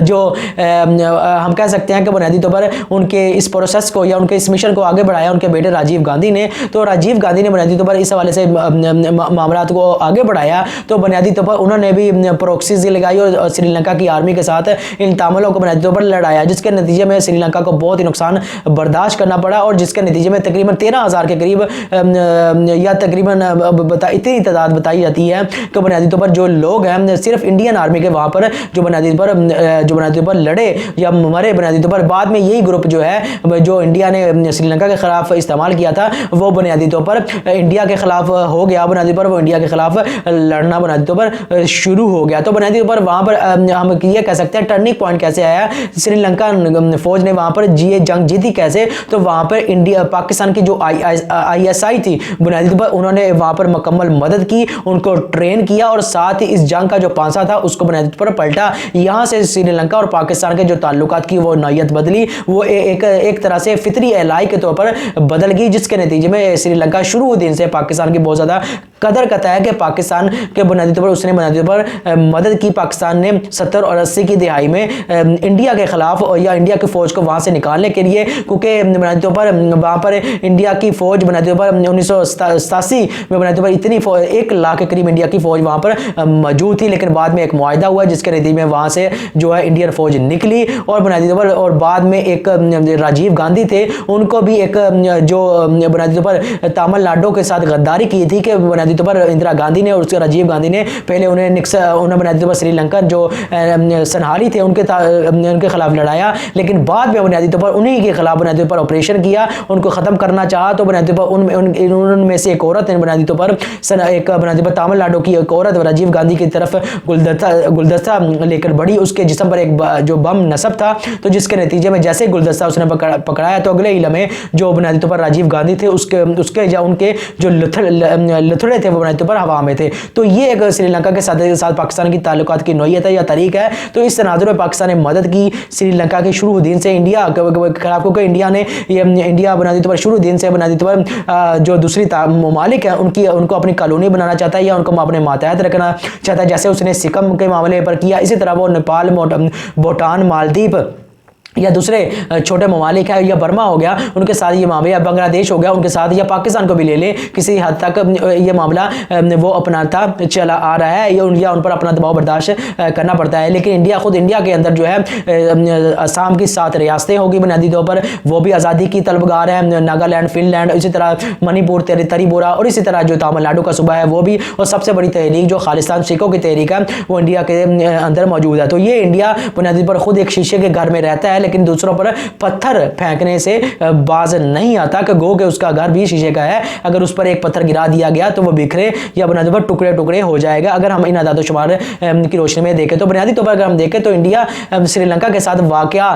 जो हम कह सकते हैं कि बुनियादी तौर पर उनके इस प्रोसेस को या उनके इस मिशन को आगे बढ़ाया उनके बेटे राजीव गांधी ने। तो राजीव गांधी ने बुनियादी तौर पर इस हवाले से मामला को आगे बढ़ाया। तो बुनियादी तौर पर उन्होंने भी प्रोक्सीज लगाई और श्रीलंका की आर्मी के साथ इन तमिलों को बुनियादी तौर पर लड़ाया, जिसके नतीजे में श्रीलंका को बहुत ही नुकसान बर्दाश्त करना पड़ा और जिसके नतीजे में तकरीबन 13,000 के करीब या तकरीबन इतनी तादाद बताई जाती है कि बुनियादी तौर पर जो लोग हैं सिर्फ इंडियन आर्मी के वहाँ पर जो बुनियादी तौर पर लड़े या मरे बुनियादी तौर पर, बाद में यही ग्रुप जो है जो इंडिया ने श्रीलंका के खिलाफ इस्तेमाल किया था वो बुनियादी तौर पर इंडिया के खिलाफ हो गया, बुनियादी तौर पर वो इंडिया के खिलाफ लड़ना बुनियादी तौर पर शुरू हो गया। तो बुनियादी तौर पर वहाँ पर हम ये कह सकते हैं टर्निंग पॉइंट कैसे आया, श्रीलंका फौज ने वहाँ पर जंग जीती कैसे। तो वहाँ पर इंडिया पाकिस्तान की जो ISI थी बुनियादी तौर पर उन्होंने वहाँ पर मुकम्मल मदद की, उनको ट्रेन किया और साथ ही इस जंग का जो पांसा था उसको बुनियादी तौर पर पलटा। यहाँ से श्रीलंका और पाकिस्तान के जो ताल्लुकात की वो नौयत बदली, वो एक तरह से फितरी एलाई के तौर पर बदल गई, जिसके नतीजे में श्रीलंका शुरू दिन से पाकिस्तान की बहुत ज़्यादा कदर करता है कि पाकिस्तान के बुनियादी तौर पर उसने बुनियादी तौर पर मदद की। पाकिस्तान ने 70 और 80 की दिहाई में इंडिया के खिलाफ या इंडिया की फ़ौज को वहाँ से निकालने के लिए, क्योंकि बुनियादी तौर पर वहाँ पर इंडिया की फ़ौज बुनियादी तौर पर 1987 में बुनियादी तौर पर इतनी 1 लाख के करीब इंडिया की फ़ौज वहाँ पर मौजूद थी, लेकिन बाद में एक मुआहदा हुआ जिसके नतीजे में वहाँ से जो है इंडियन फौज निकली और बुनियादी तौर पर और बाद में एक राजीव गांधी थे उनको भी एक जो बुनियादी तौर पर तमिलनाडु के साथ गद्दारी की थी कि बुनियादी तौर पर इंदिरा गांधी ने और उसके राजीव गांधी ने पहले उन्हें बुनियादी तौर पर श्रीलंका जो सनहाली थे उनके खिलाफ लड़ाया, लेकिन बाद में बुनियादी तौर पर उन्हीं के खिलाफ बुनियादी तौर पर ऑपरेशन किया, उनको ख़त्म करना चाहा। तो बुनियादी तौर पर उनमें से एक औरत ने बुनियादी तौर पर एक बुनियादी तौर पर तमिलनाडु की एक औरत राजीव गांधी की तरफ गुलदस्ता लेकर बढ़ी, उसके जिस्म पर एक जो बम नस्ब था, तो जिसके नतीजे में जैसे गुलदस्ता उसने पकड़ाया तो अगले ही लम्हे जो बुनियादी तौर पर राजीव गांधी थे उसके या उनके जो लथड़े थे वो बुनियादी तौर पर हवा में थे। तो ये एक श्रीलंका के साथ पाकिस्तान की ताल्लुकात की नौयत है या तरीका है। तो इस तनाजुर में पाकिस्तान ने मदद की श्रीलंका के शुरू दिन से। इंडिया आपको इंडिया ने बुनियादी तौर पर शुरू दिन से बुनियादी तौर पर जो दूसरी ममालिक है उनको अपनी कॉलोनी बनाना चाहता है या उनको अपने मातहत रखना चाहता है, जैसे उसने सिक्किम के मामले पर किया। इसी तरह वो नेपाल, भूटान, मालदीव या दूसरे छोटे ममालिक है, या बर्मा हो गया उनके साथ ये मामला, या बांग्लादेश हो गया उनके साथ, या पाकिस्तान को भी ले ले, किसी हद तक ये मामला वो अपनाता चला आ रहा है या उन पर अपना दबाव बर्दाश्त करना पड़ता है। लेकिन इंडिया के अंदर जो है असम की 7 रियासतें होगी बुनियादी तौर पर, वो भी आज़ादी की तलबगार है। नागालैंड, फिनलैंड, इसी तरह मणिपुर, त्रिपुरा और इसी तरह जो तमिलनाडु का सूबा है वो भी, और सबसे बड़ी तहरीक जो खालिस्तान सिखों की तहरीक है वो इंडिया के अंदर मौजूद है। तो ये इंडिया बुनियादी पर खुद एक शीशे के घर में रहता है, लेकिन दूसरों पर पत्थर फेंकने से बाज नहीं आता कि गो के उसका घर भी शीशे का है, अगर उस पर एक पत्थर गिरा दिया गया तो वो बिखरे या बुनियादी पर टुकड़े टुकड़े हो जाएगा। अगर हम इन आदाद शुमार की रोशनी में देखें तो बुनियादी तौर पर अगर हम देखें तो इंडिया श्रीलंका के साथ वाकया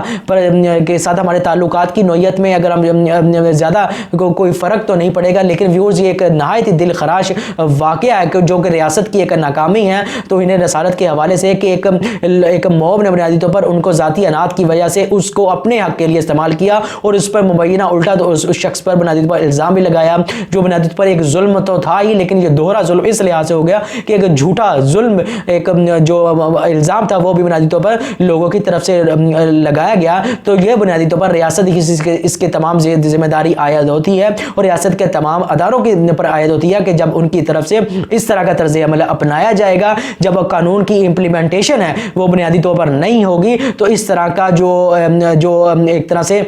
के साथ हमारे ताल्लुकात की नौयत में अगर हम ज़्यादा कोई फ़र्क तो नहीं पड़ेगा, लेकिन व्यूअर्स ये एक नहायत ही दिल खराश वाकया है जो कि रियासत की एक नाकामी है। तो इन्हें रसालत के हवाले से कि एक मॉब ने बुनियादी तौर पर उनको ज़ाती अनात की वजह से उसको अपने हक के लिए इस्तेमाल किया और उस पर मुबैना उल्टा तो उस शख्स पर बुनियादी तौर पर इल्ज़ाम भी लगाया, जो बुनियादी तौर पर एक जुल्म तो था ही, लेकिन ये दोहरा जुल्म इस लिहाज से हो गया कि एक झूठा जुल्म, एक जो इल्ज़ाम था वो भी बुनियादी तौर पर लोगों की तरफ से लगाया गया। तो यह बुनियादी तौर पर रियासत इसके तमाम जिम्मेदारी आयद होती है और रियासत के तमाम अदारों के पर आयद होती है कि जब उनकी तरफ से इस तरह का तर्ज अमल अपनाया जाएगा, जब कानून की इम्प्लीमेंटेशन है वो बुनियादी तौर पर नहीं होगी, तो इस तरह का जो एक तरह से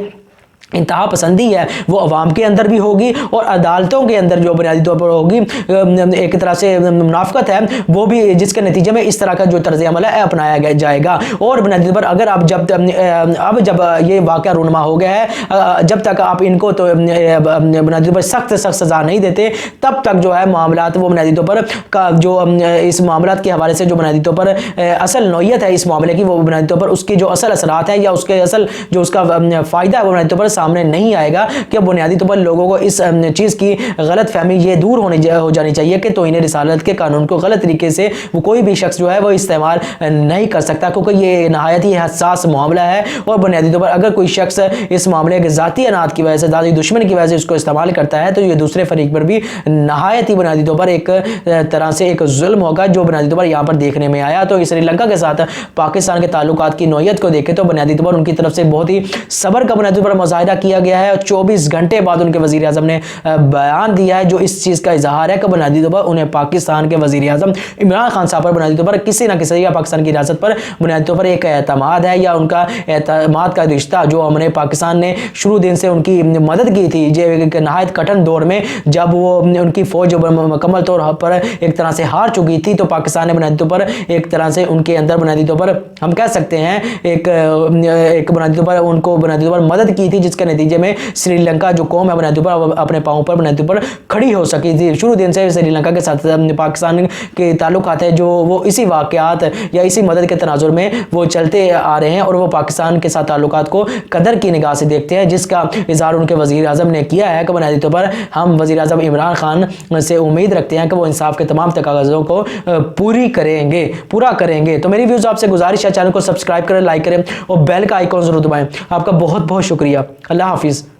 इंतहा पसंदी है वो अवाम के अंदर भी होगी और अदालतों के अंदर जो बुनियादी तौर पर होगी एक तरह से मुनाफकत है वो भी, जिसके नतीजे में इस तरह का जो तर्ज अमल है अपनाया जाएगा। और बुनियादी तौर पर अगर आप जब ये वाक़या रूनमा हो गया है, जब तक आप इनको तो बुनियादी तौर पर सख्त सज़ा नहीं देते, तब तक जो है मामलात वो बुनियादी तौर पर जो इस मामलात के हवाले से जो बुनियादी तौर पर असल नौयत है इस मामले की, वो बुनियादी तौर पर उसकी जो असल असरात है या उसके असल जो उसका फ़ायदा है वो बुनियादी तौर पर सामने नहीं आएगा। कि बुनियादी तौर पर लोगों को इस चीज़ की गलत फहमी ये दूर हो जानी चाहिए कि तौहीन रिसालत के कानून को गलत तरीके से वो कोई भी शख्स जो है वो इस्तेमाल नहीं कर सकता, क्योंकि ये नहायत ही हसास मामला है। और बुनियादी तौर पर अगर कोई शख्स इस मामले के ज़ाती अनात की वजह से, ज़ाती दुश्मन की वजह से इसको इस्तेमाल करता है, तो ये दूसरे फरीक पर भी नहायत ही बुनियादी तौर पर एक तरह से एक जुल्म होगा जो बुनियादी तौर पर यहाँ पर देखने में आया। तो श्रीलंका के साथ पाकिस्तान के ताल्लुकात की नौयत को देखें तो बुनियादी तौर पर उनकी तरफ से बहुत ही सब्र का बुनियादी तौर पर मुजाहिदा किया गया है। 24 घंटे बाद उनके वज़ीर आज़म ने बयान दिया है जो इस चीज़ का इजहार है कि बुनियादी तौर पर उन्हें पाकिस्तान के वज़ीर आज़म इमरान खान साहब पर बुनियादी तौर पर किसी ना किसी या पाकिस्तान की रियासत पर बुनियादी तौर पर एक एतमाद है या उनका एतमाद का रिश्ता जो हमने पाकिस्तान ने शुरू दिन से उनकी मदद की थी, जो एक नहायत कठिन दौर में जब वो उनकी फ़ौज मुकम्मल तौर पर एक तरह से हार चुकी थी, तो पाकिस्तान ने बुनियादी तौर पर एक तरह से उनके अंदर बुनियादी तौर पर हम कह सकते हैं एक बुनियादी तौर पर उनको बुनियादी तौर पर मदद की थी, जिसके नतीजे में श्रीलंका जो कौम है बुनियादी तौर पर अपने पाँव पर बुनियादी तौर पर खड़ी हो सकी थी। शुरू दिन से श्रीलंका के साथ पाकिस्तान के ताल्लुकात है जो वो इसी वाक़यात या इसी मदद के तनाजुर में वो चलते आ रहे हैं और वो पाकिस्तान के साथ ताल्लुकात को कदर की निगाह से देखते हैं, जिसका इज़हार उनके वज़ीर आज़म ने किया है कि बुनियादी तौर पर हम वज़ीर आज़म इमरान खान से उम्मीद रखते हैं कि वो इंसाफ के तमाम तकाज़ों को पूरा करेंगे। तो मेरी व्यूज़ आपसे गुजारिश है, चैनल को सब्सक्राइब करें, लाइक करें और बेल का आइकॉन ज़रूर दबाएं। आपका बहुत बहुत शुक्रिया। अल्लाह हाफिज़।